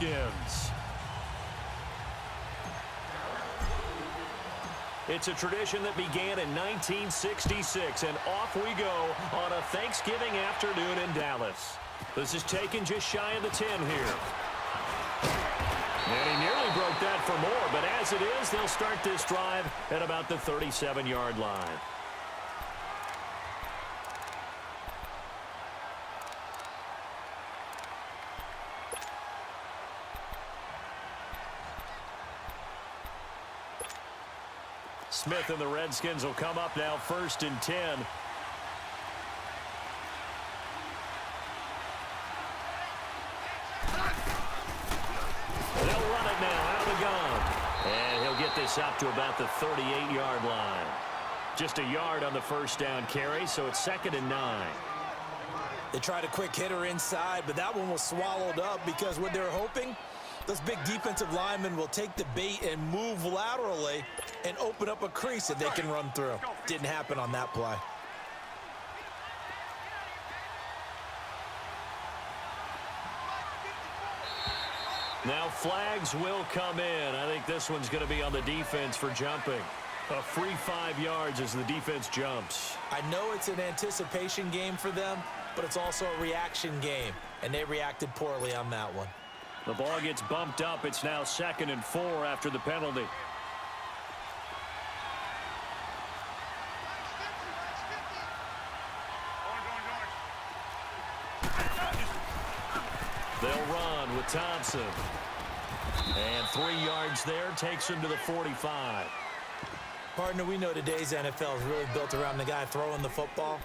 Redskins. It's a tradition that began in 1966, and off we go on a Thanksgiving afternoon in Dallas. This is taken just shy of the 10 here. And he nearly broke that for more, but as it is, they'll start this drive at about the 37-yard line. Smith and the Redskins will come up now 1st and 10. They'll run it now out of the gun. And he'll get this up to about the 38-yard line. Just a yard on the first down carry, so it's 2nd and 9. They tried a quick hitter inside, but that one was swallowed up because what they're hoping, those big defensive linemen will take the bait and move laterally and open up a crease that they can run through. Didn't happen on that play. Now flags will come in. I think this one's going to be on the defense for jumping. A free 5 yards as the defense jumps. I know it's an anticipation game for them, but it's also a reaction game, and they reacted poorly on that one. The ball gets bumped up. It's now 2nd and 4 after the penalty. They'll run with Thompson. And 3 yards there takes him to the 45. Partner, we know today's NFL is really built around the guy throwing the football.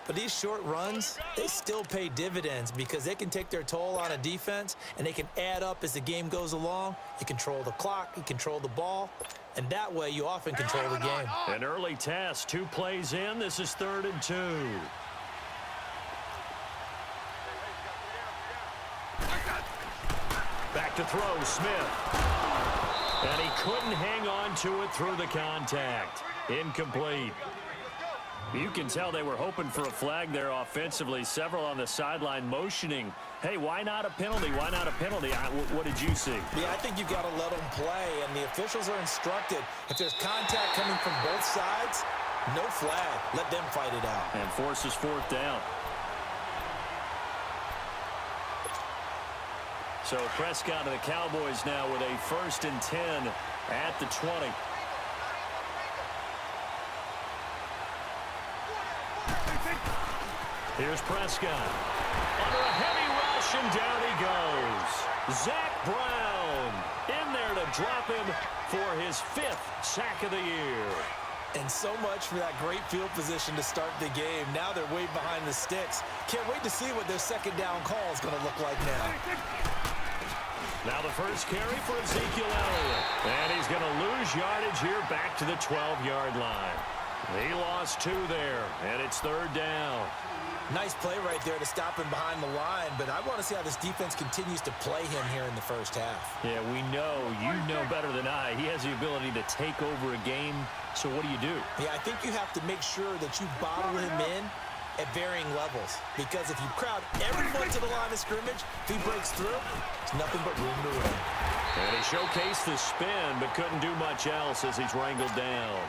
But these short runs, they still pay dividends because they can take their toll on a defense and they can add up as the game goes along. You control the clock, you control the ball, and that way you often control the game. An early test, 2 plays in. This is 3rd and 2. Back to throw, Smith. And he couldn't hang on to it through the contact. Incomplete. You can tell they were hoping for a flag there offensively. Several on the sideline motioning. Hey, why not a penalty? Why not a penalty? What did you see? Yeah, I think you've got to let them play, and the officials are instructed. If there's contact coming from both sides, no flag. Let them fight it out. And forces 4th down. So Prescott and the Cowboys now with a 1st and 10 at the 20. Here's Prescott. Under a heavy rush, and down he goes. Zach Brown in there to drop him for his 5th sack of the year. And so much for that great field position to start the game. Now they're way behind the sticks. Can't wait to see what their 2nd down call is going to look like now. Now the first carry for Ezekiel Elliott. And he's going to lose yardage here back to the 12-yard line. He lost 2 there, and it's 3rd down. Nice play right there to stop him behind the line, but I want to see how this defense continues to play him here in the first half. Yeah, we know. You know better than I. He has the ability to take over a game, so what do you do? Yeah, I think you have to make sure that you bottle him in at varying levels, because if you crowd everyone to the line of scrimmage, if he breaks through, it's nothing but room to run. And he showcased the spin, but couldn't do much else as he's wrangled down.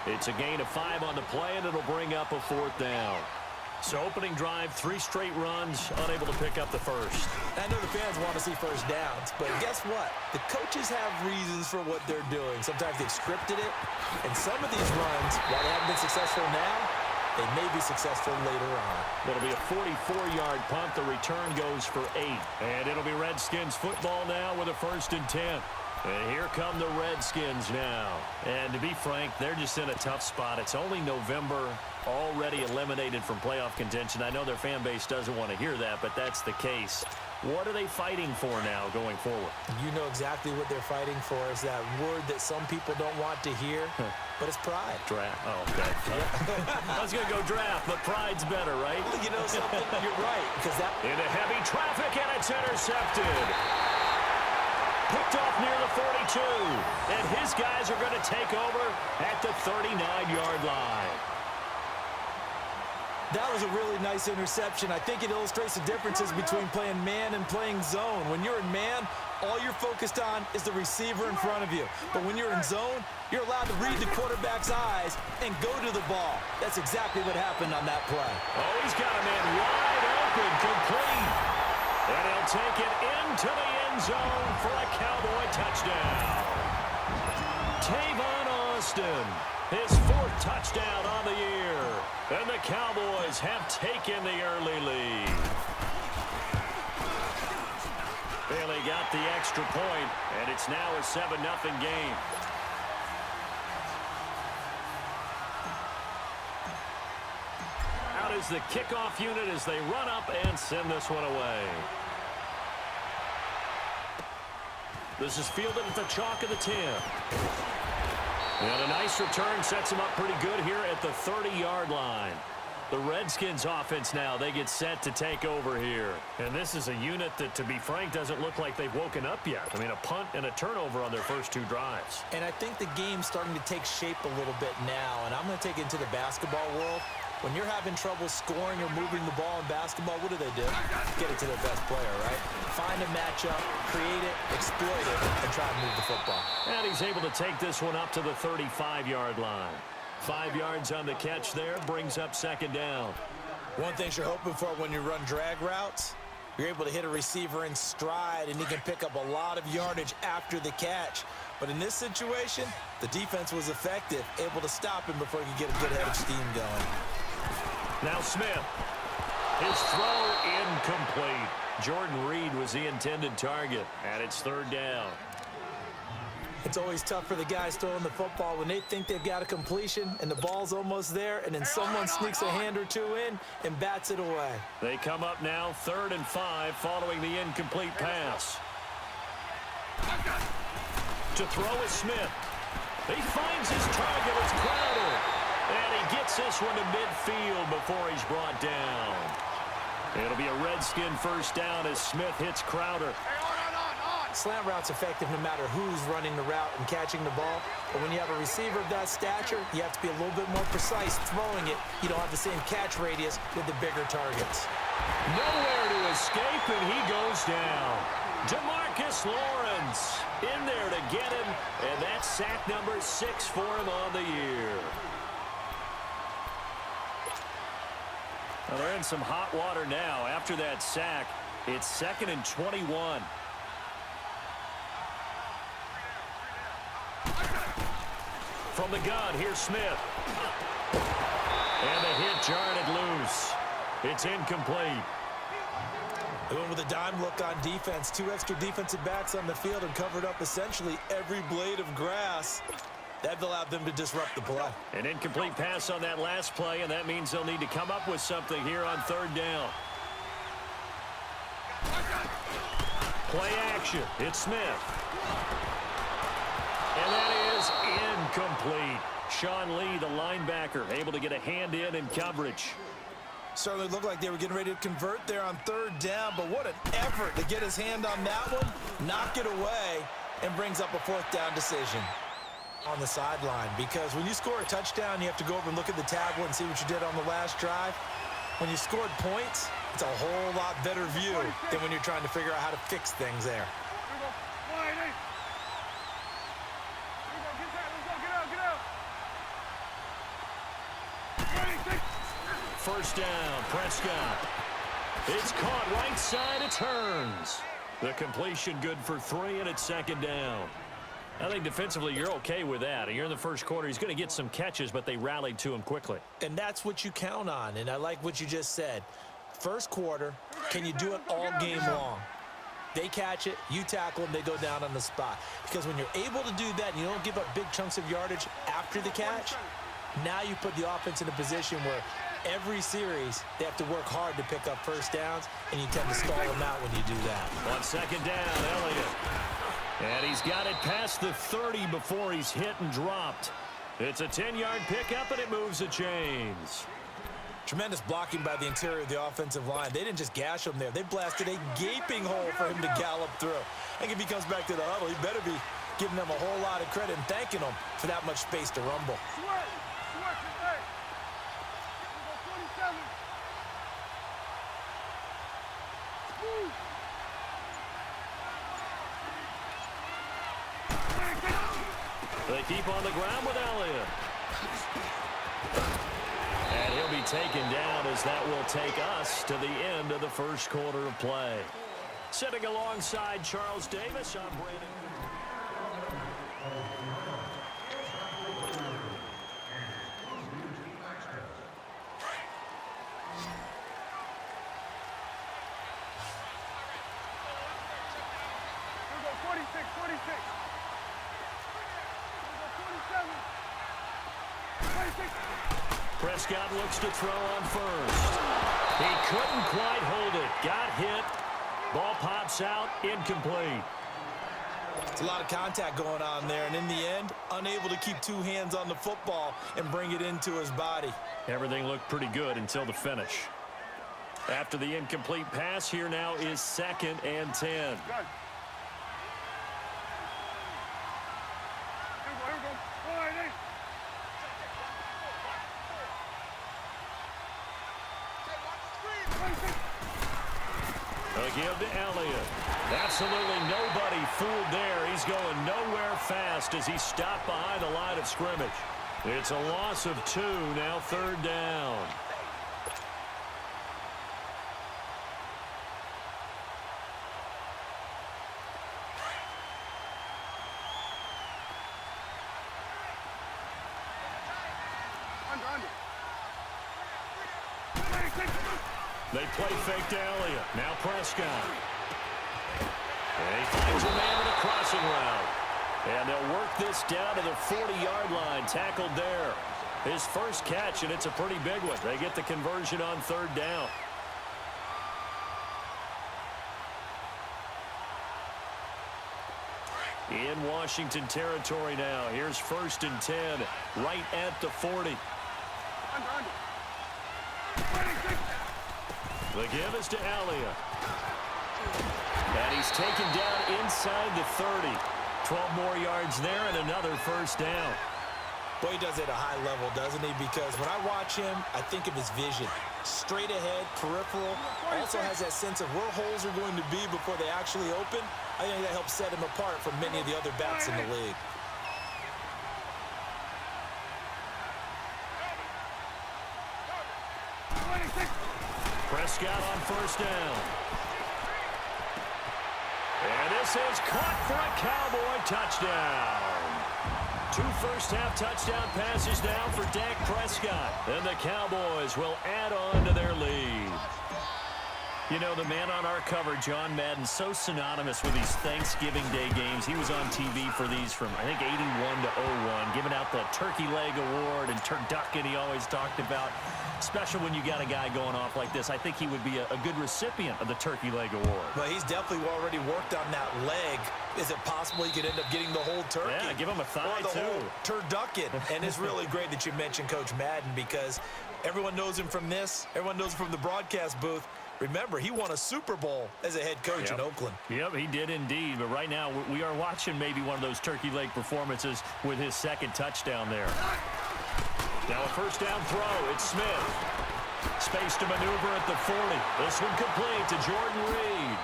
It's a gain of 5 on the play, and it'll bring up a 4th down. So opening drive, 3 straight runs, unable to pick up the first. I know the fans want to see first downs, but guess what? The coaches have reasons for what they're doing. Sometimes they've scripted it, and some of these runs, while they haven't been successful now, they may be successful later on. It'll be a 44-yard punt. The return goes for 8. And it'll be Redskins football now with a 1st and 10. And here come the Redskins now. And to be frank, they're just in a tough spot. It's only November, already eliminated from playoff contention. I know their fan base doesn't want to hear that, but that's the case. What are they fighting for now going forward? You know exactly what they're fighting for is that word that some people don't want to hear, but it's pride. Draft. Oh, okay. I was going to go draft, but pride's better, right? Well, you know something? You're right. Because that into heavy traffic, and it's intercepted. Picked off near the 42. And his guys are going to take over at the 39-yard line. That was a really nice interception. I think it illustrates the differences between playing man and playing zone. When you're in man, all you're focused on is the receiver in front of you. But when you're in zone, you're allowed to read the quarterback's eyes and go to the ball. That's exactly what happened on that play. Oh, he's got a man wide open, complete. And he'll take it into the end zone for a Cowboy touchdown. Tavon Austin, his 4th touchdown on the year. And the Cowboys have taken the early lead. Bailey got the extra point, and it's now a 7-0 game. Out is the kickoff unit as they run up and send this one away. This is fielded at the chalk of the 10. And a nice return sets him up pretty good here at the 30-yard line. The Redskins offense now, they get set to take over here. And this is a unit that, to be frank, doesn't look like they've woken up yet. I mean, a punt and a turnover on their first 2 drives. And I think the game's starting to take shape a little bit now. And I'm going to take it into the basketball world. When you're having trouble scoring or moving the ball in basketball, what do? Get it to their best player, right? Find a matchup, create it, exploit it, and try to move the football. And he's able to take this one up to the 35-yard line. 5 yards on the catch there, brings up 2nd down. One thing you're hoping for when you run drag routes, you're able to hit a receiver in stride, and he can pick up a lot of yardage after the catch. But in this situation, the defense was effective, able to stop him before he could get a good head of steam going. Now Smith. His throw incomplete. Jordan Reed was the intended target, and it's 3rd down. It's always tough for the guys throwing the football when they think they've got a completion and the ball's almost there, and then someone sneaks a hand or 2 in and bats it away. They come up now 3rd and 5 following the incomplete pass. To throw is Smith. He finds his target. It's Crowder. And he gets this one to midfield before he's brought down. It'll be a Redskin 1st down as Smith hits Crowder. Slant route's effective no matter who's running the route and catching the ball. But when you have a receiver of that stature, you have to be a little bit more precise throwing it. You don't have the same catch radius with the bigger targets. Nowhere to escape, and he goes down. DeMarcus Lawrence in there to get him, and that's sack number 6 for him on the year. Well, they're in some hot water now. After that sack, it's 2nd and 21. From the gun, here's Smith. And the hit jarred it loose. It's incomplete. They went with a dime look on defense. 2 extra defensive backs on the field and covered up essentially every blade of grass. That allowed them to disrupt the play. An incomplete pass on that last play, and that means they'll need to come up with something here on 3rd down. Play action. It's Smith. And that is incomplete. Sean Lee, the linebacker, able to get a hand in coverage. Certainly looked like they were getting ready to convert there on 3rd down, but what an effort to get his hand on that one, knock it away, and brings up a 4th down decision on the sideline. Because when you score a touchdown, you have to go over and look at the tablet and see what you did on the last drive. When you scored points, it's a whole lot better view than when you're trying to figure out how to fix things there. First down, Prescott. It's caught right side, it turns. The completion good for 3, and it's 2nd down. I think defensively you're okay with that. You're in the first quarter. He's going to get some catches, but they rallied to him quickly. And that's what you count on, and I like what you just said. First quarter, can you do it all game long? They catch it, you tackle them, they go down on the spot. Because when you're able to do that and you don't give up big chunks of yardage after the catch, now you put the offense in a position where every series they have to work hard to pick up first downs, and you tend to stall them out when you do that. On 2nd down, Elliott. And he's got it past the 30 before he's hit and dropped. It's a 10-yard pickup, and it moves the chains. Tremendous blocking by the interior of the offensive line. They didn't just gash him there. They blasted a gaping hole for him to gallop through. I think if he comes back to the huddle, he better be giving them a whole lot of credit and thanking them for that much space to rumble. They keep on the ground with Elliott. And he'll be taken down as that will take us to the end of the first quarter of play. Sitting alongside Charles Davis, I'm Brandon. Prescott looks to throw on first. He couldn't quite hold it. Got hit. Ball pops out. Incomplete. It's a lot of contact going on there, and in the end, unable to keep two hands on the football and bring it into his body. Everything looked pretty good until the finish. After the incomplete pass, here now is 2nd and 10. A give to Elliott. Absolutely nobody fooled there. He's going nowhere fast as he's stopped behind the line of scrimmage. It's a loss of 2, now 3rd down. They play fake to Elliott. Now Prescott. And he finds a man in a crossing route. And they'll work this down to the 40-yard line. Tackled there. His first catch, and it's a pretty big one. They get the conversion on 3rd down. In Washington territory now. Here's 1st and 10. Right at the 40. The give is to Elliott. And he's taken down inside the 30. 12 more yards there and another 1st down. Boy, he does it at a high level, doesn't he? Because when I watch him, I think of his vision. Straight ahead, peripheral. Also has that sense of where holes are going to be before they actually open. I think that helps set him apart from many of the other backs in the league. Prescott on 1st down. And this is caught for a Cowboy touchdown. 2 first-half touchdown passes now for Dak Prescott. And the Cowboys will add on to their lead. You know, the man on our cover, John Madden, so synonymous with these Thanksgiving Day games. He was on TV for these from, I think, 81 to 01, giving out the Turkey Leg Award and turducken he always talked about. Special when you got a guy going off like this. I think he would be a good recipient of the Turkey Leg Award. Well, he's definitely already worked on that leg. Is it possible he could end up getting the whole turkey? Yeah, give him a thigh, or the too. Whole turducken. And it's really great that you mentioned Coach Madden because everyone knows him from this. Everyone knows him from the broadcast booth. Remember, he won a Super Bowl as a head coach in Oakland. Yep, he did indeed. But right now, we are watching maybe one of those turkey leg performances with his 2nd touchdown there. Now a 1st down throw. It's Smith. Space to maneuver at the 40. This one complete to Jordan Reed.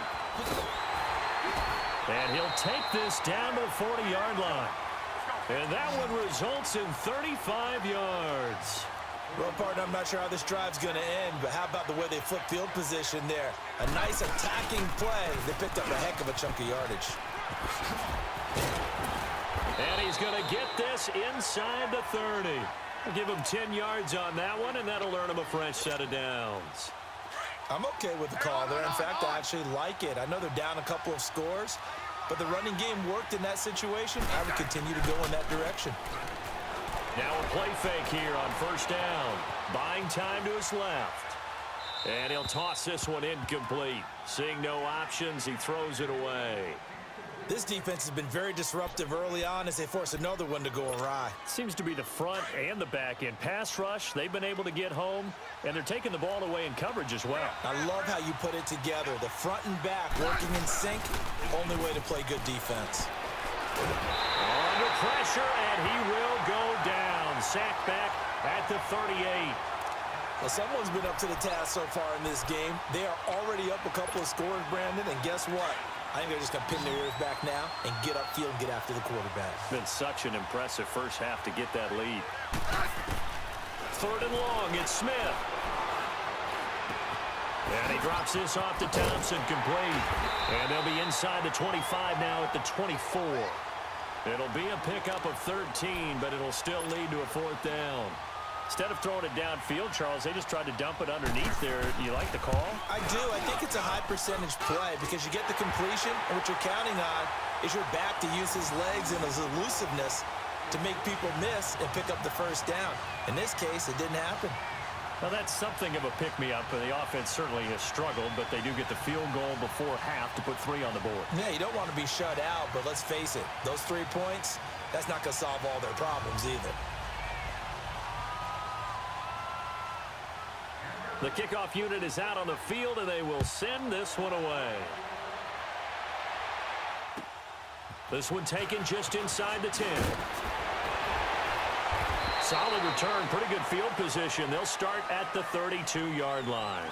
And he'll take this down to the 40-yard line. And that one results in 35 yards. Well, partner, I'm not sure how this drive's going to end, but how about the way they flipped field position there? A nice attacking play. They picked up a heck of a chunk of yardage. And he's going to get this inside the 30. I'll give him 10 yards on that one, and that'll earn him a fresh set of downs. I'm okay with the call there. In fact, I actually like it. I know they're down a couple of scores, but the running game worked in that situation. I would continue to go in that direction. Now a play fake here on 1st down. Buying time to his left. And he'll toss this one incomplete. Seeing no options, he throws it away. This defense has been very disruptive early on as they force another one to go awry. Seems to be the front and the back end. Pass rush, they've been able to get home, and they're taking the ball away in coverage as well. I love how you put it together. The front and back working in sync. Only way to play good defense. Under pressure, and he will go down. Sacked back at the 38. Well, someone's been up to the task so far in this game. They are already up a couple of scores, Brandon, and guess what? I think they're just going to pin their ears back now and get upfield and get after the quarterback. Been such an impressive first half to get that lead. 3rd and long, it's Smith. And he drops this off to Thompson, complete. And they'll be inside the 25 now at the 24. It'll be a pickup of 13, but it'll still lead to a 4th down. Instead of throwing it downfield, Charles, they just tried to dump it underneath there. You like the call? I do. I think it's a high-percentage play because you get the completion, and what you're counting on is your back to use his legs and his elusiveness to make people miss and pick up the 1st down. In this case, it didn't happen. Well, that's something of a pick-me-up. The offense certainly has struggled, but they do get the field goal before half to put 3 on the board. Yeah, you don't want to be shut out, but let's face it, those 3 points, that's not going to solve all their problems either. The kickoff unit is out on the field, and they will send this one away. This one taken just inside the 10. Solid return, pretty good field position. They'll start at the 32-yard line.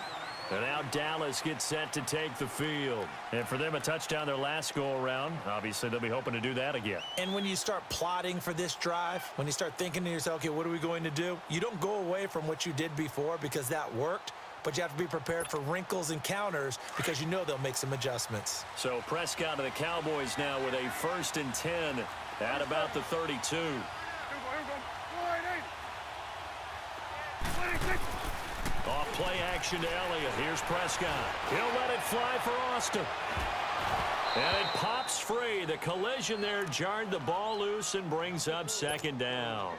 And now Dallas gets set to take the field. And for them, a touchdown their last go-around. Obviously, they'll be hoping to do that again. And when you start plotting for this drive, when you start thinking to yourself, okay, what are we going to do? You don't go away from what you did before because that worked, but you have to be prepared for wrinkles and counters because you know they'll make some adjustments. So Prescott of the Cowboys now with a 1st and 10 at about the 32. Off play action to Elliott. Here's Prescott. He'll let it fly for Austin. And it pops free. The collision there jarred the ball loose and brings up 2nd down.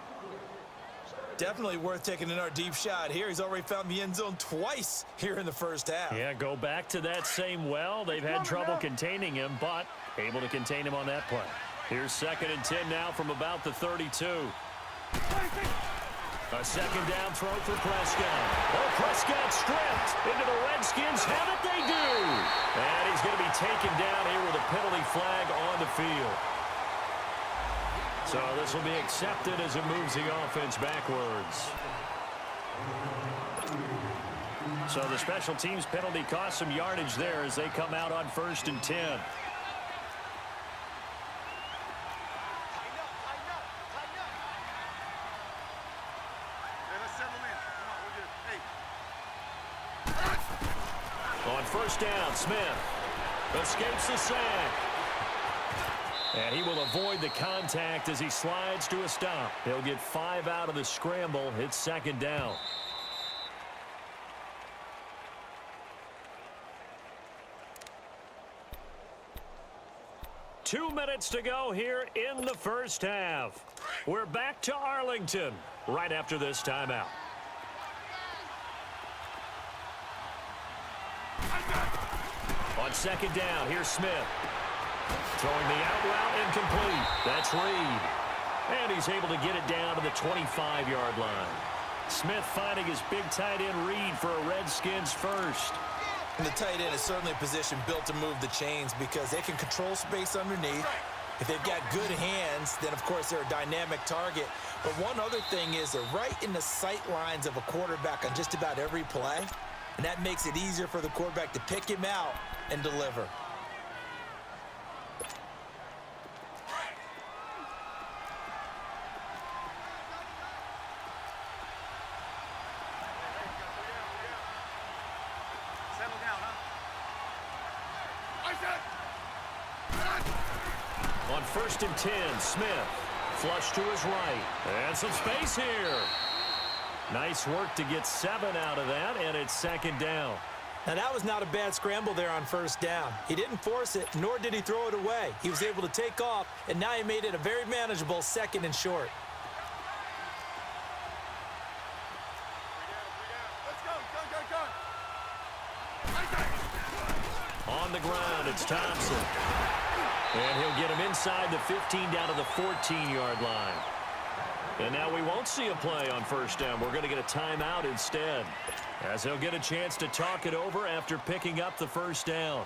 Definitely worth taking another deep shot here. He's already found the end zone twice here in the 1st half. Yeah, go back to that same well. They've had trouble containing him, but able to contain him on that play. Here's 2nd and 10 now from about the 32. A 2nd down throw for Prescott. Oh, Prescott stripped into the Redskins. Have it, they do. And he's going to be taken down here with a penalty flag on the field. So this will be accepted as it moves the offense backwards. So the special teams penalty cost some yardage there as they come out on 1st and 10. On 1st down, Smith escapes the sack. And he will avoid the contact as he slides to a stop. He'll get 5 out of the scramble. It's 2nd down. Two minutes to go here in the 1st half. We're back to Arlington right after this timeout. On 2nd down, here's Smith. Throwing the out route incomplete. That's Reed. And he's able to get it down to the 25-yard line. Smith finding his big tight end Reed for a Redskins 1st. And the tight end is certainly a position built to move the chains because they can control space underneath. If they've got good hands, then, of course, they're a dynamic target. But one other thing is they're right in the sight lines of a quarterback on just about every play. And that makes it easier for the quarterback to pick him out and deliver. On 1st and 10, Smith flush to his right. And some space here. Nice work to get 7 out of that, and it's 2nd down. Now, that was not a bad scramble there on 1st down. He didn't force it, nor did he throw it away. He was able to take off, and now he made it a very manageable 2nd and short. On the ground, it's Thompson. And he'll get him inside the 15 down to the 14-yard line. And now we won't see a play on 1st down. We're going to get a timeout instead, as he'll get a chance to talk it over after picking up the 1st down.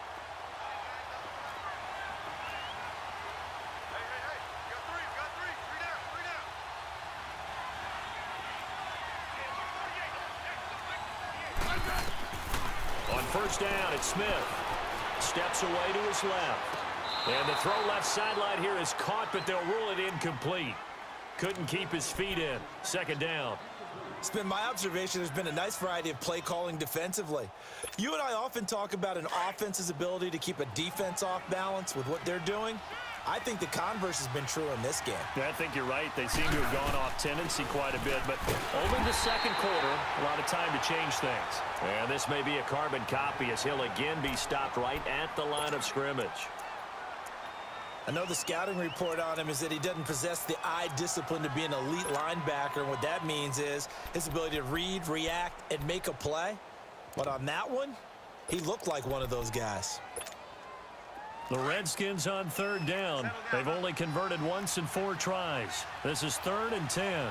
first down, it's Smith. Steps away to his left. And the throw left sideline here is caught, but they'll rule it incomplete. Couldn't keep his feet in. Second down. It's been my observation there's been a nice variety of play calling defensively. You and I often talk about an offense's ability to keep a defense off balance with what they're doing. I think the converse has been true in this game. Yeah, I think you're right. They seem to have gone off tendency quite a bit, but only the second quarter, a lot of time to change things. And this may be a carbon copy as he'll again be stopped right at the line of scrimmage. I know the scouting report on him is that he doesn't possess the eye discipline to be an elite linebacker, and what that means is his ability to read, react, and make a play. But on that one, he looked like one of those guys. The Redskins on third down. They've only converted once in 4 tries. This is 3rd and 10.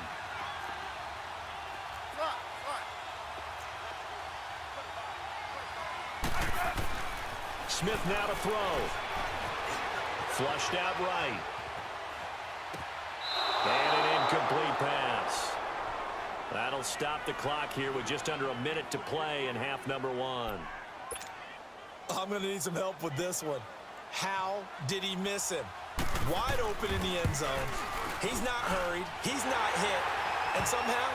Smith now to throw. Flushed out right. And an incomplete pass. That'll stop the clock here with just under a minute to play in half number 1. I'm going to need some help with this one. How did he miss him? Wide open in the end zone. He's not hurried. He's not hit. And somehow,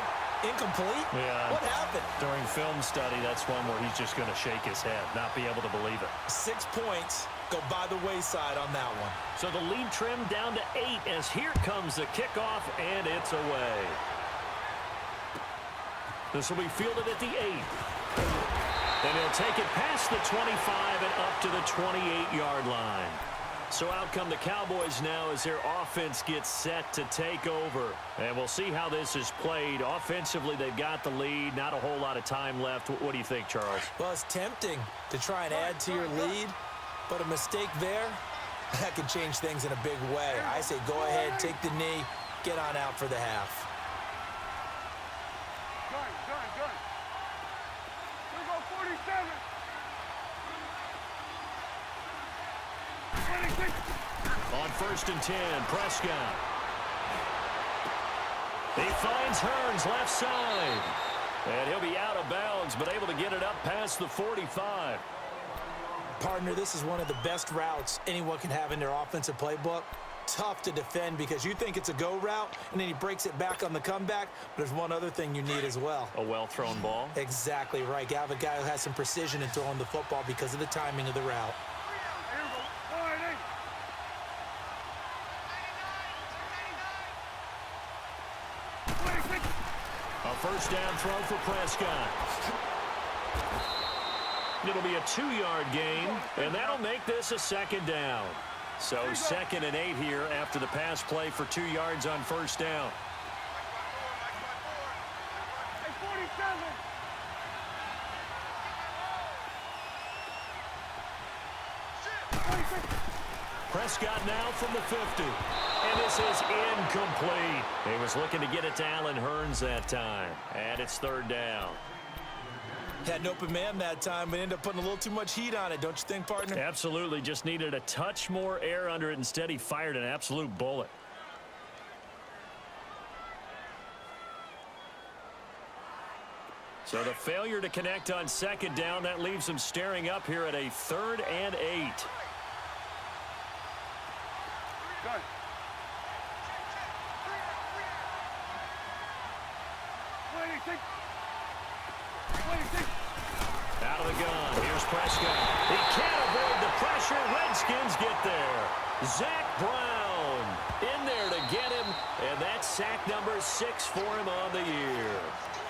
incomplete? Yeah. What happened? During film study, that's one where he's just going to shake his head, not be able to believe it. 6 points go by the wayside on that one. So the lead trimmed down to 8 as here comes the kickoff, and it's away. This will be fielded at the 8. And he'll take it past the 25 and up to the 28-yard line. So out come the Cowboys now as their offense gets set to take over. And we'll see how this is played. Offensively, they've got the lead. Not a whole lot of time left. What do you think, Charles? Well, it's tempting to try and add to your lead, but a mistake there, that can change things in a big way. I say go ahead, take the knee, get on out for the half. On 1st and 10, Prescott. He finds Hearns left side. And he'll be out of bounds, but able to get it up past the 45. Partner, this is one of the best routes anyone can have in their offensive playbook. Tough to defend because you think it's a go route, and then he breaks it back on the comeback. But there's one other thing you need as well. A well-thrown ball. Exactly right. You have a guy who has some precision in throwing the football because of the timing of the route. A first down throw for Prescott. It'll be a 2-yard gain, and that'll make this a 2nd down. So 2nd and 8 here after the pass play for 2 yards on 1st down. Prescott now from the 50. And this is incomplete. He was looking to get it to Allen Hearns that time. And it's 3rd down. Had an open man that time, but ended up putting a little too much heat on it, don't you think, partner? Absolutely. Just needed a touch more air under it. Instead, he fired an absolute bullet. So the failure to connect on 2nd down, that leaves him staring up here at a 3rd and 8. Out of the gun. Here's Prescott. He can't avoid the pressure. Redskins get there. Zach Brown in there to get him. And that's sack number 6 for him on the year.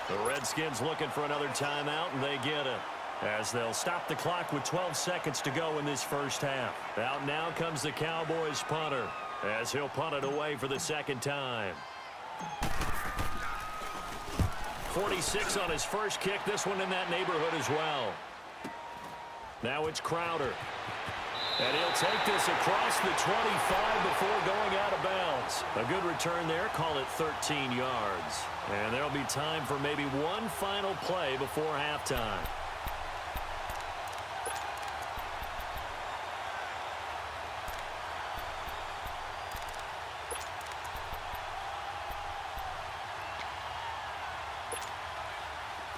The Redskins looking for another timeout, and they get it. As they'll stop the clock with 12 seconds to go in this first half. Out now comes the Cowboys punter, as he'll punt it away for the 2nd time. 46 on his first kick. This one in that neighborhood as well. Now it's Crowder. And he'll take this across the 25 before going out of bounds. A good return there. Call it 13 yards. And there'll be time for maybe one final play before halftime.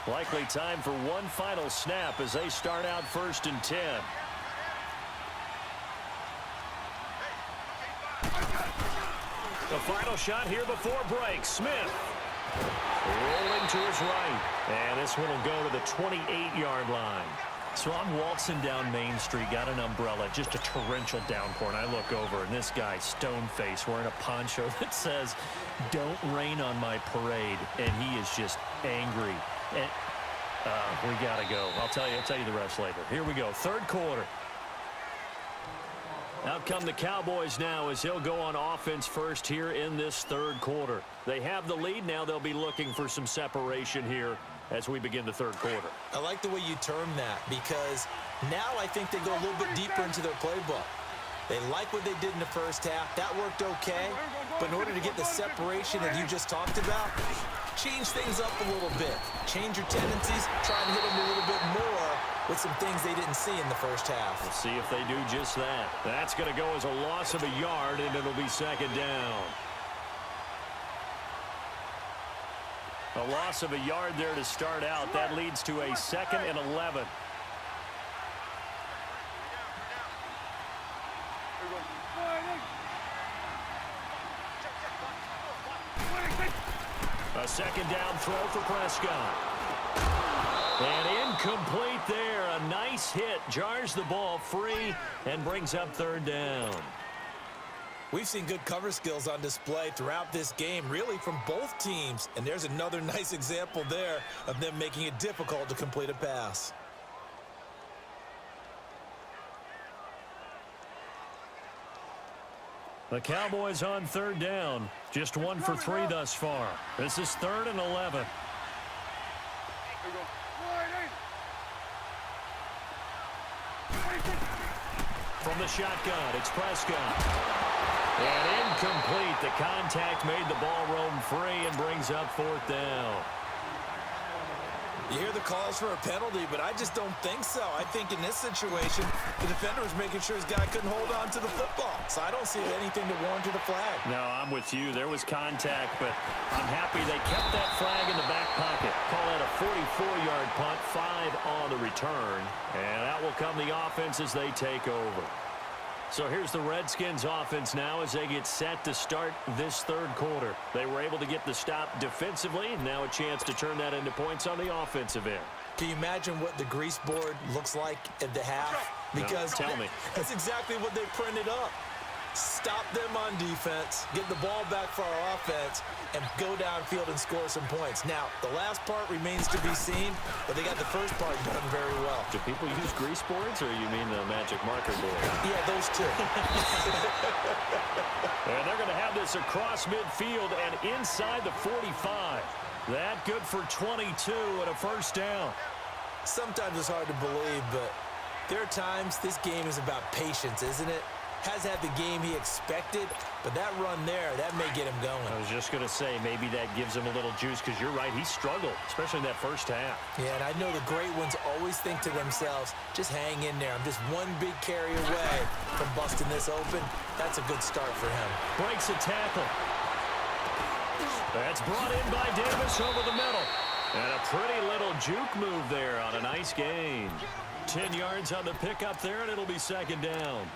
Likely time for one final snap as they start out 1st and 10. The final shot here before break. Smith rolling to his right. And this one will go to the 28-yard line. So I'm waltzing down Main Street, got an umbrella, just a torrential downpour, and I look over, and this guy, stone-faced, wearing a poncho that says, "Don't rain on my parade," and he is just angry. And we got to go. I'll tell you the rest later. Here we go, 3rd quarter. Out come the Cowboys now as he'll go on offense first here in this 3rd quarter. They have the lead. Now they'll be looking for some separation here as we begin the 3rd quarter. I like the way you term that because now I think they go a little bit deeper into their playbook. They like what they did in the first half. That worked okay. But in order to get the separation that you just talked about, change things up a little bit. Change your tendencies. Try and hit them a little bit more with some things they didn't see in the first half. We'll see if they do just that. That's going to go as a loss of a yard, and it'll be 2nd down. A loss of a yard there to start out. That leads to a 2nd and 11. A 2nd down throw for Prescott. And incomplete there. A nice hit. Jars the ball free and brings up 3rd down. We've seen good cover skills on display throughout this game, really from both teams. And there's another nice example there of them making it difficult to complete a pass. The Cowboys on 3rd down. Just 1 for 3 thus far. This is 3rd and 11. From the shotgun, it's Prescott. And incomplete. The contact made the ball roam free and brings up 4th down. You hear the calls for a penalty, but I just don't think so. I think in this situation, the defender was making sure his guy couldn't hold on to the football. So I don't see anything to warrant a flag. No, I'm with you. There was contact, but I'm happy they kept that flag in the back pocket. Call that a 44-yard punt, 5 on the return. And that will come the offense as they take over. So here's the Redskins offense now as they get set to start this 3rd quarter. They were able to get the stop defensively, and now a chance to turn that into points on the offensive end. Can you imagine what the grease board looks like at the half? Because no, tell me. That's exactly what they printed up. Stop them on defense, get the ball back for our offense, and go downfield and score some points. Now, the last part remains to be seen, but they got the first part done very well. Do people use grease boards, or you mean the magic marker board? Yeah, those two. And they're going to have this across midfield and inside the 45. That good for 22 and a 1st down. Sometimes it's hard to believe, but there are times this game is about patience, isn't it? Has had the game he expected, but that run there, that may get him going. I was just going to say, maybe that gives him a little juice, because you're right, he struggled, especially in that first half. Yeah, and I know the great ones always think to themselves, just hang in there. I'm just one big carry away from busting this open. That's a good start for him. Breaks a tackle. That's brought in by Davis over the middle. And a pretty little juke move there on a nice gain. 10 yards on the pickup there, and it'll be 2nd down.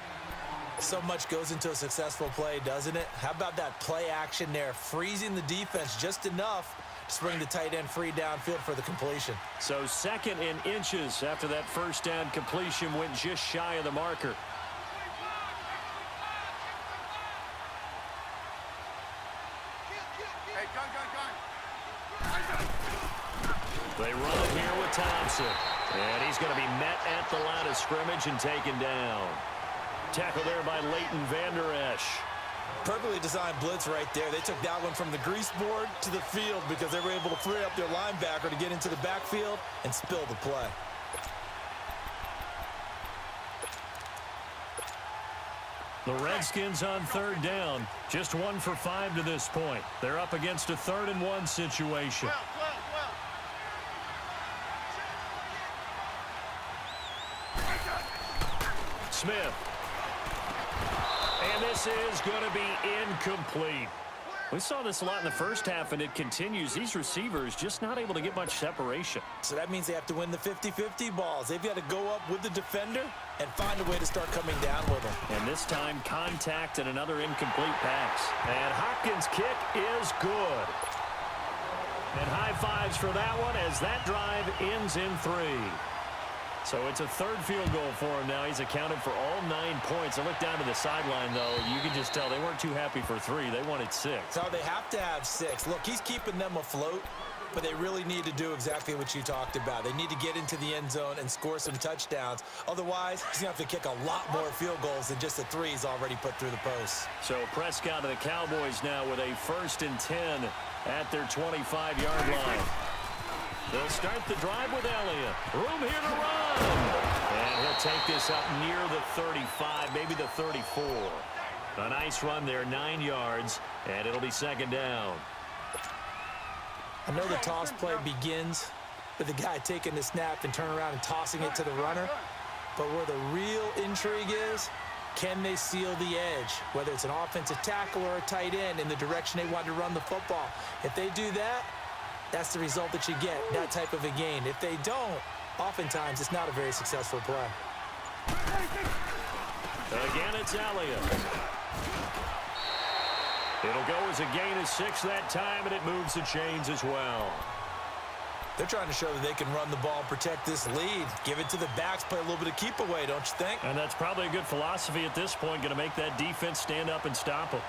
So much goes into a successful play, doesn't it? How about that play action there, freezing the defense just enough to bring the tight end free downfield for the completion. So 2nd and inches after that 1st down completion went just shy of the marker. They run it here with Thompson. And he's going to be met at the line of scrimmage and taken down. Tackle there by Leighton Vander Esch. Perfectly designed blitz right there. They took that one from the grease board to the field because they were able to free up their linebacker to get into the backfield and spill the play. The Redskins on 3rd down. Just 1 for 5 to this point. They're up against a 3rd and 1 situation. Smith. And this is going to be incomplete. We saw this a lot in the first half, and it continues. These receivers just not able to get much separation. So that means they have to win the 50-50 balls. They've got to go up with the defender and find a way to start coming down with them. And this time, contact and another incomplete pass. And Hopkins' kick is good. And high fives for that one as that drive ends in 3. So it's a third field goal for him now. He's accounted for all 9 points. I look down to the sideline, though. You can just tell they weren't too happy for 3. They wanted 6. No, they have to have 6. Look, he's keeping them afloat, but they really need to do exactly what you talked about. They need to get into the end zone and score some touchdowns. Otherwise, he's going to have to kick a lot more field goals than just the 3 he's already put through the post. So Prescott of the Cowboys now with a 1st and 10 at their 25-yard line. They'll start the drive with Elliott. Room here to run. And he'll take this up near the 35, maybe the 34. A nice run there, 9 yards, and it'll be 2nd down. I know the toss play begins with the guy taking the snap and turning around and tossing it to the runner. But where the real intrigue is, can they seal the edge? Whether it's an offensive tackle or a tight end in the direction they want to run the football. If they do that, that's the result that you get, that type of a gain. If they don't, oftentimes it's not a very successful play. Again, it's Elliott. It'll go as a gain of 6 that time, and it moves the chains as well. They're trying to show that they can run the ball and protect this lead. Give it to the backs, play a little bit of keep away, don't you think? And that's probably a good philosophy at this point, going to make that defense stand up and stop them.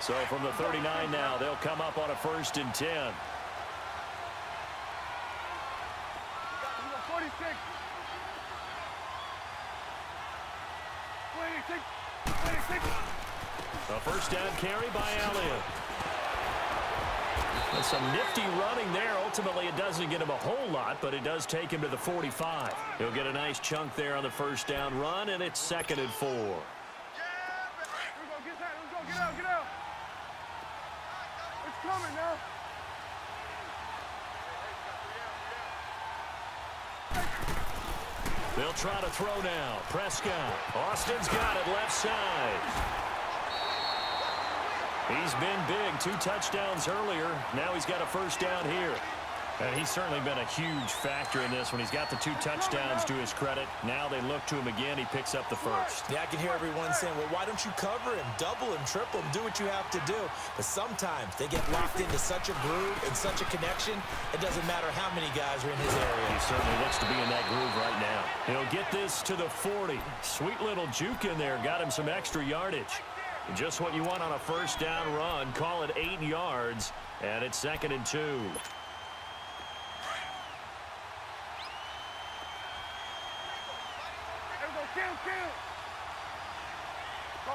So from the 39 now, they'll come up on a 1st and 10. 46. A 1st down carry by Elliott. And some nifty running there. Ultimately, it doesn't get him a whole lot, but it does take him to the 45. He'll get a nice chunk there on the 1st down run, and it's 2nd and 4. Get out. It's coming now. They'll try to throw now. Prescott. Austin's got it left side. He's been big. 2 touchdowns earlier. Now he's got a 1st down here. And he's certainly been a huge factor in this when he's got the 2 touchdowns to his credit. Now they look to him again. He picks up the 1st. Yeah, I can hear everyone saying, well, why don't you cover him, double him, triple him, do what you have to do. But sometimes they get locked into such a groove and such a connection, it doesn't matter how many guys are in his area. He certainly looks to be in that groove right now. He'll get this to the 40. Sweet little juke in there. Got him some extra yardage. Just what you want on a 1st down run. Call it 8 yards, and it's 2nd and 2. Kill. Go.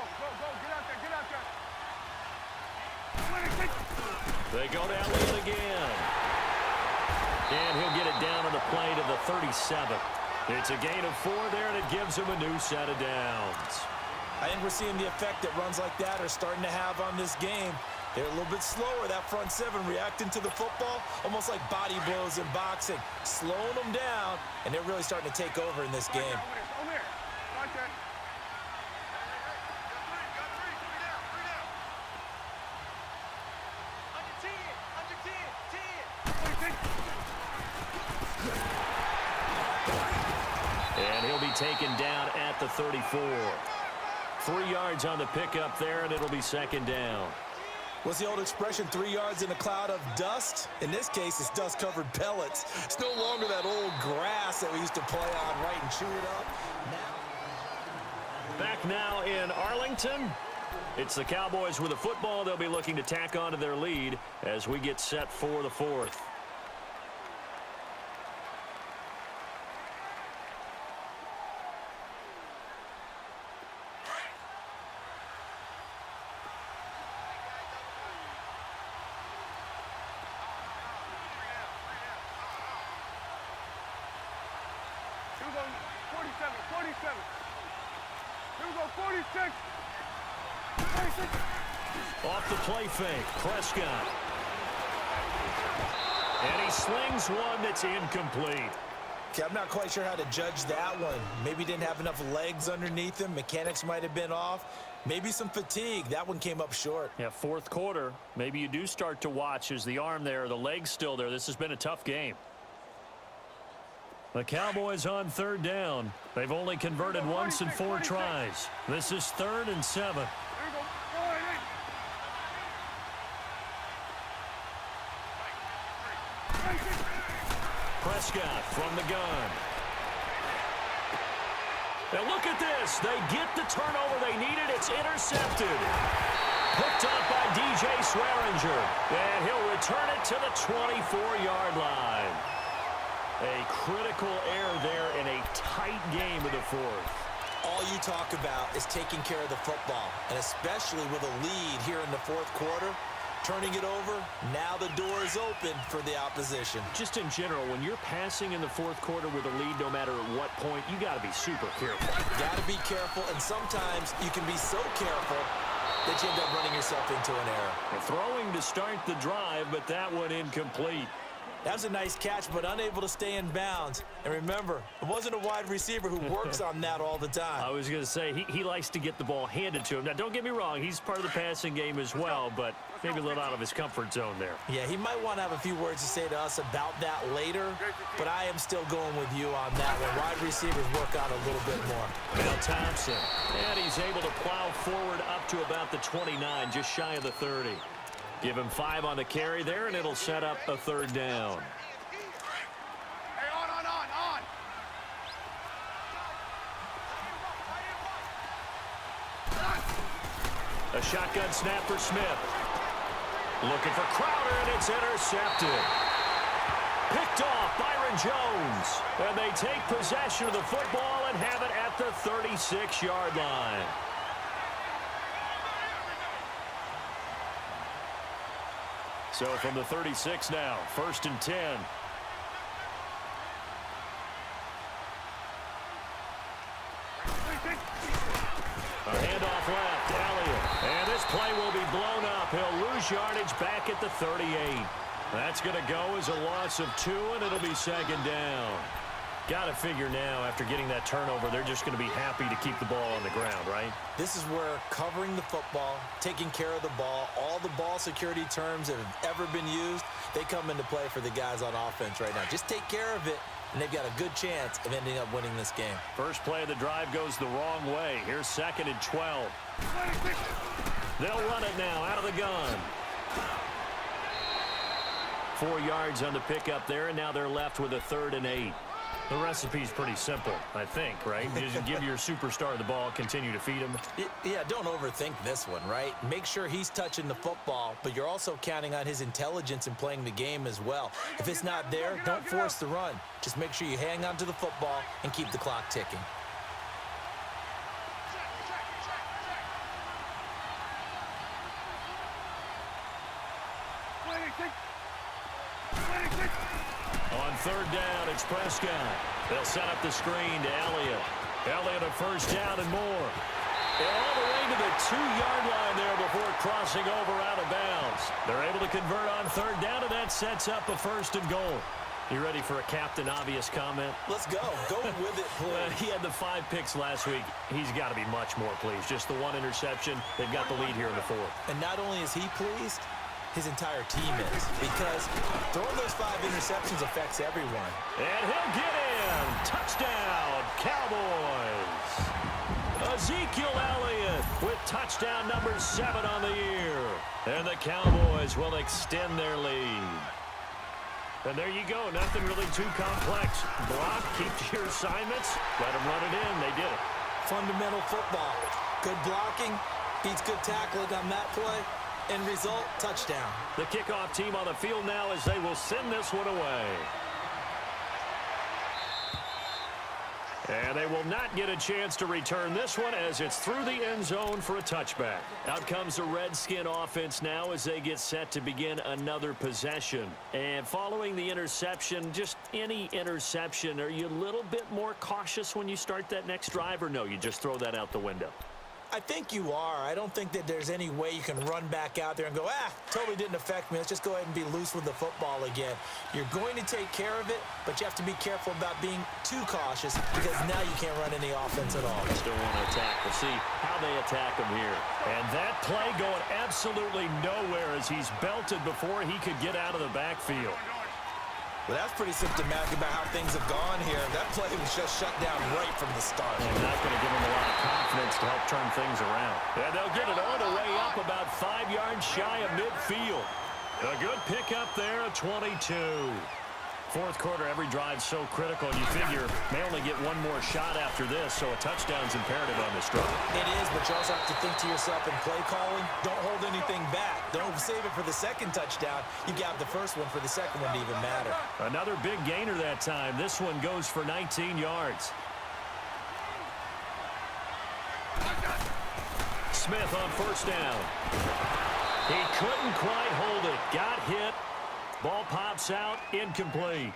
Get out there. They go to Elliott again. And he'll get it down on the play to the 37. It's a gain of 4 there, and it gives him a new set of downs. I think we're seeing the effect that runs like that are starting to have on this game. They're a little bit slower, that front 7, reacting to the football, almost like body blows in boxing, slowing them down, and they're really starting to take over in this game. Over here. Right there. And he'll be taken down at the 34. 3 yards on the pickup there, and it'll be 2nd down. What's the old expression, 3 yards in a cloud of dust? In this case, it's dust-covered pellets. It's no longer that old grass that we used to play on, right, and chew it up. Back now in Arlington. It's the Cowboys with the football. They'll be looking to tack on to their lead as we get set for the 4th. Here we go, 47. Here we go, 46. Off the play fake, Prescott. And he slings one that's incomplete. Okay, I'm not quite sure how to judge that one. Maybe didn't have enough legs underneath him. Mechanics might have been off. Maybe some fatigue. That one came up short. Yeah, fourth quarter. Maybe you do start to watch. Is the arm there, the leg's still there? This has been a tough game. The Cowboys on third down. They've only converted once in 4 tries. This is 3rd and 7. Prescott from the gun. And look at this. They get the turnover they needed. It's intercepted. Picked up by DJ Swearinger. And he'll return it to the 24-yard line. A critical error there in a tight game of the fourth. All you talk about is taking care of the football, and especially with a lead here in the fourth quarter. Turning it over, now the door is open for the opposition. Just in general, when you're passing in the fourth quarter with a lead, no matter at what point, you got to be super careful. Got to be careful, and sometimes you can be so careful that you end up running yourself into an error. And throwing to start the drive, but that one incomplete. That was a nice catch, but unable to stay in bounds. And remember, it wasn't a wide receiver who works on that all the time. I was going to say, he likes to get the ball handed to him. Now, don't get me wrong, he's part of the passing game as well, but maybe a little out of his comfort zone there. Yeah, he might want to have a few words to say to us about that later, but I am still going with you on that one. Wide receivers work out a little bit more. Now Thompson, and he's able to plow forward up to about the 29, just shy of the 30. Give him 5 on the carry there, and it'll set up a 3rd down. Hey, on. A shotgun snap for Smith. Looking for Crowder, and it's intercepted. Picked off Byron Jones. And they take possession of the football and have it at the 36-yard line. So from the 36 now, 1st and 10. A handoff left, Elliott. And this play will be blown up. He'll lose yardage back at the 38. That's going to go as a loss of 2, and it'll be 2nd down. Got to figure now, after getting that turnover, they're just going to be happy to keep the ball on the ground, right? This is where covering the football, taking care of the ball, all the ball security terms that have ever been used, they come into play for the guys on offense right now. Just take care of it, and they've got a good chance of ending up winning this game. First play of the drive goes the wrong way. Here's 2nd and 12. They'll run it now out of the gun. 4 yards on the pickup there, and now they're left with a 3rd and 8. The recipe's pretty simple, I think, right? Just give your superstar the ball, continue to feed him. Yeah, don't overthink this one, right? Make sure he's touching the football, but you're also counting on his intelligence in playing the game as well. If it's not there, don't force the run. Just make sure you hang on to the football and keep the clock ticking. On 3rd down, it's Prescott. They'll set up the screen to Elliott. Elliott a 1st down and more. And all the way to the 2-yard line there before crossing over out of bounds. They're able to convert on 3rd down, and that sets up a 1st and goal. You ready for a Captain Obvious comment? Let's go. Go with it, please. He had the 5 picks last week. He's got to be much more pleased. Just the 1 interception. They've got the lead here in the 4th. And not only is he pleased, his entire team is, because throwing those 5 interceptions affects everyone. And he'll get in. Touchdown, Cowboys. Ezekiel Elliott with touchdown number 7 on the year. And the Cowboys will extend their lead. And there you go. Nothing really too complex. Block, keep to your assignments, let them run it in. They did it. Fundamental football. Good blocking beats good tackling on that play. End result, touchdown. The kickoff team on the field now as they will send this one away. And they will not get a chance to return this one as it's through the end zone for a touchback. Out comes the Redskin offense now as they get set to begin another possession. And following the interception, just any interception, are you a little bit more cautious when you start that next drive, or no, you just throw that out the window? I think you are. I don't think that there's any way you can run back out there and go, totally didn't affect me. Let's just go ahead and be loose with the football again. You're going to take care of it, but you have to be careful about being too cautious because now you can't run any offense at all. Still want to attack. We'll see how they attack him here. And that play going absolutely nowhere as he's belted before he could get out of the backfield. Well, that's pretty symptomatic about how things have gone here. That play was just shut down right from the start. And not going to give him a lot of confidence to help turn things around. And they'll get it all the way up about 5 yards shy of midfield. A good pickup there at 22. Fourth quarter, every drive so critical, and you figure may only get one more shot after this, so a touchdown's imperative on this drive. It is, but you also have to think to yourself in play calling, don't hold anything back. Don't save it for the second touchdown. You got the first one for the second one to even matter. Another big gainer that time. This one goes for 19 yards. Smith on first down. He couldn't quite hold it. Got hit. Ball pops out, incomplete.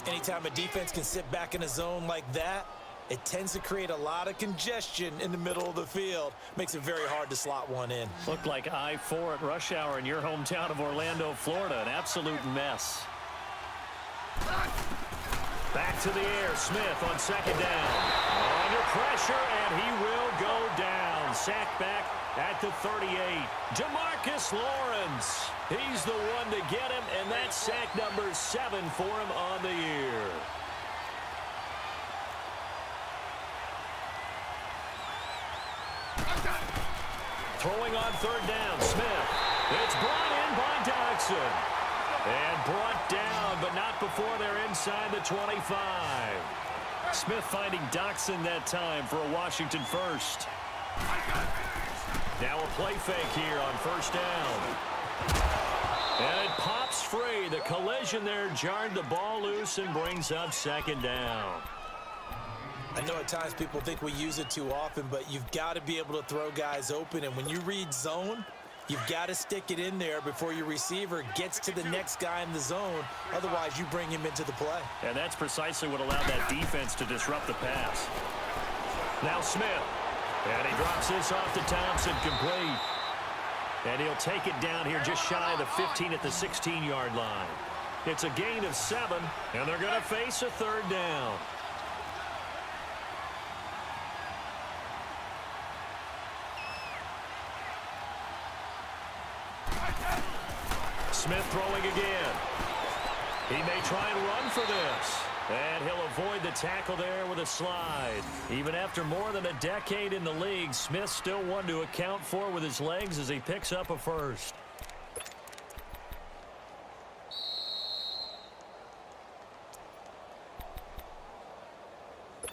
Anytime a defense can sit back in a zone like that, it tends to create a lot of congestion in the middle of the field. Makes it very hard to slot one in. Looked like I-4 at rush hour in your hometown of Orlando, Florida. An absolute mess. Back to the air. Smith on second down. Under pressure, and he will go down. Sacked back at the 38. Demarcus Lawrence. He's the one to get him, and that's sack number 7 for him on the year. Throwing on third down, Smith. It's brought in by Dodson. And brought down, but not before they're inside the 25. Smith finding Dodson that time for a Washington first. Now a play fake here on first down. And it pops free. The collision there jarred the ball loose and brings up second down. I know at times people think we use it too often, but you've got to be able to throw guys open. And when you read zone, you've got to stick it in there before your receiver gets to the next guy in the zone. Otherwise, you bring him into the play. And that's precisely what allowed that defense to disrupt the pass. Now Smith. And he drops this off to Thompson, complete. And he'll take it down here just shy of the 15 at the 16-yard line. It's a gain of 7, and they're going to face a third down. Smith throwing again. He may try and run for this. And he'll avoid the tackle there with a slide. Even after more than a decade in the league, Smith still one to account for with his legs as he picks up a first.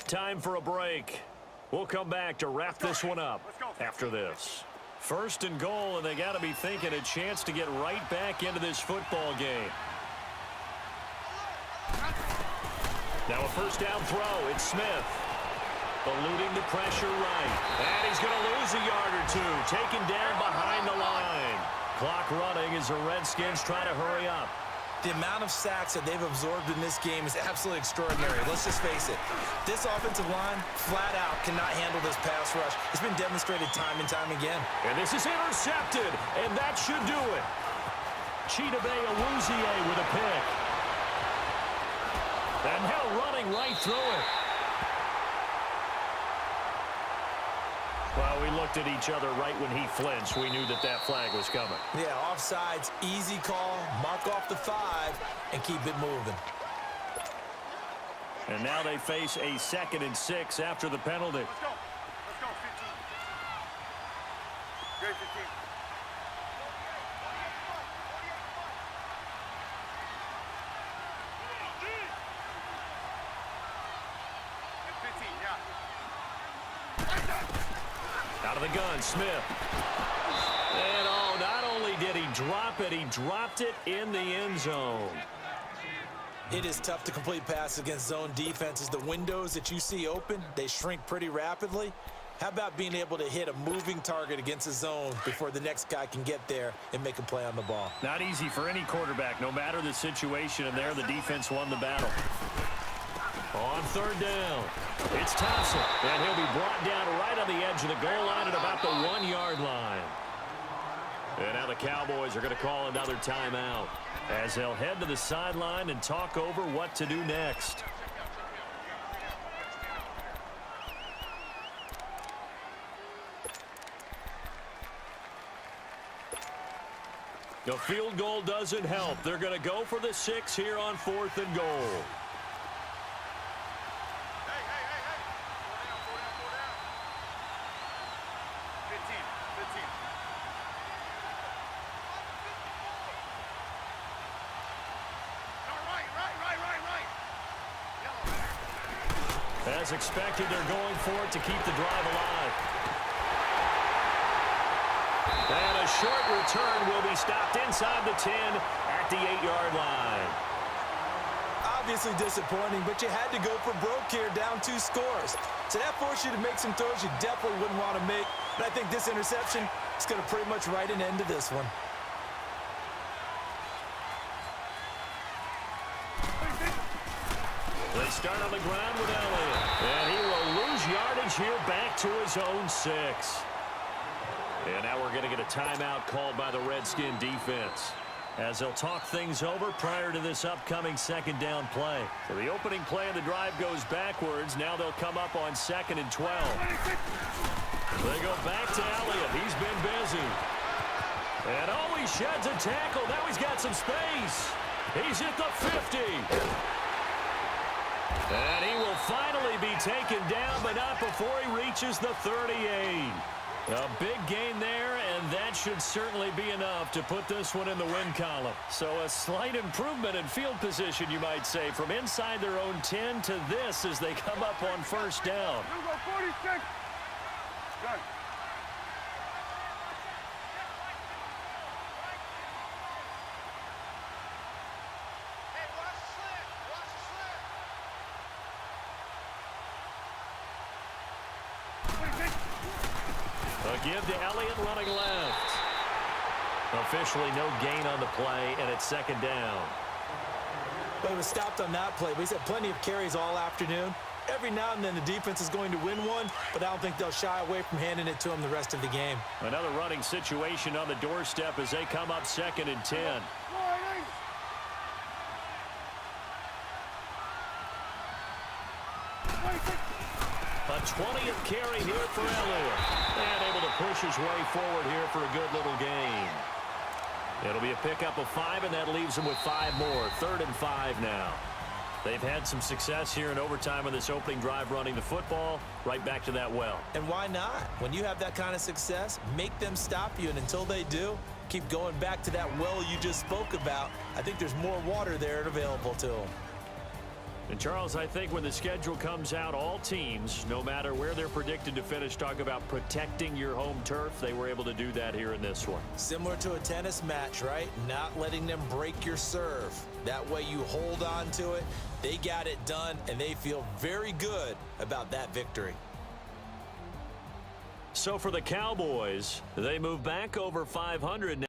Time for a break. We'll come back to wrap this one up after this. First and goal, and they got to be thinking a chance to get right back into this football game. Now a first down throw. It's Smith. Eluding the pressure right. And he's going to lose a yard or two. Taken down behind the line. Clock running as the Redskins try to hurry up. The amount of sacks that they've absorbed in this game is absolutely extraordinary. Let's just face it. This offensive line, flat out, cannot handle this pass rush. It's been demonstrated time and time again. And this is intercepted, and that should do it. Chidobe Awuzie with a pick. And now running right through it. Well, we looked at each other right when he flinched. We knew that that flag was coming. Yeah, offsides, easy call, mark off the 5, and keep it moving. And now they face a 2nd and 6 after the penalty. Let's go. Let's go, 15. Great 15. Out of the gun, Smith. And not only did he drop it, he dropped it in the end zone. It is tough to complete passes against zone defenses. The windows that you see open, they shrink pretty rapidly. How about being able to hit a moving target against a zone before the next guy can get there and make a play on the ball? Not easy for any quarterback, no matter the situation, and there the defense won the battle. On third down, it's Thompson, and he'll be brought down right on the edge of the goal line at about the 1-yard line. And now the Cowboys are going to call another timeout as they'll head to the sideline and talk over what to do next. The field goal doesn't help. They're going to go for the 6 here on 4th and goal. As expected, they're going for it to keep the drive alive. And a short return will be stopped inside the 10 at the 8-yard line. Obviously disappointing, but you had to go for broke here, down 2 scores. So that forced you to make some throws you definitely wouldn't want to make. And I think this interception is going to pretty much write an end to this one. They start on the ground with Elliott. And he will lose yardage here back to his own 6. And now we're going to get a timeout called by the Redskin defense as they'll talk things over prior to this upcoming 2nd down play. So the opening play of the drive goes backwards. Now they'll come up on 2nd and 12. They go back to Elliott. He's been busy. And oh, he sheds a tackle. Now he's got some space. He's at the 50. And he will finally be taken down, but not before he reaches the 38. A big gain there, and that should certainly be enough to put this one in the win column. So a slight improvement in field position, you might say, from inside their own 10 to this as they come up on 1st down. You go 46. Done. A give to Elliott running left. Officially no gain on the play, and it's 2nd down. But it was stopped on that play. But he's had plenty of carries all afternoon. Every now and then the defense is going to win one, but I don't think they'll shy away from handing it to him the rest of the game. Another running situation on the doorstep as they come up 2nd and 10. A 20th carry here for Elliott. And able to push his way forward here for a good little gain. It'll be a pickup of 5, and that leaves them with 5 more. 3rd and 5 now. They've had some success here in overtime on this opening drive running the football. Right back to that well. And why not? When you have that kind of success, make them stop you, and until they do, keep going back to that well you just spoke about. I think there's more water there available to them. And, Charles, I think when the schedule comes out, all teams, no matter where they're predicted to finish, talk about protecting your home turf. They were able to do that here in this one. Similar to a tennis match, right? Not letting them break your serve. That way you hold on to it. They got it done, and they feel very good about that victory. So for the Cowboys, they move back over 500 now.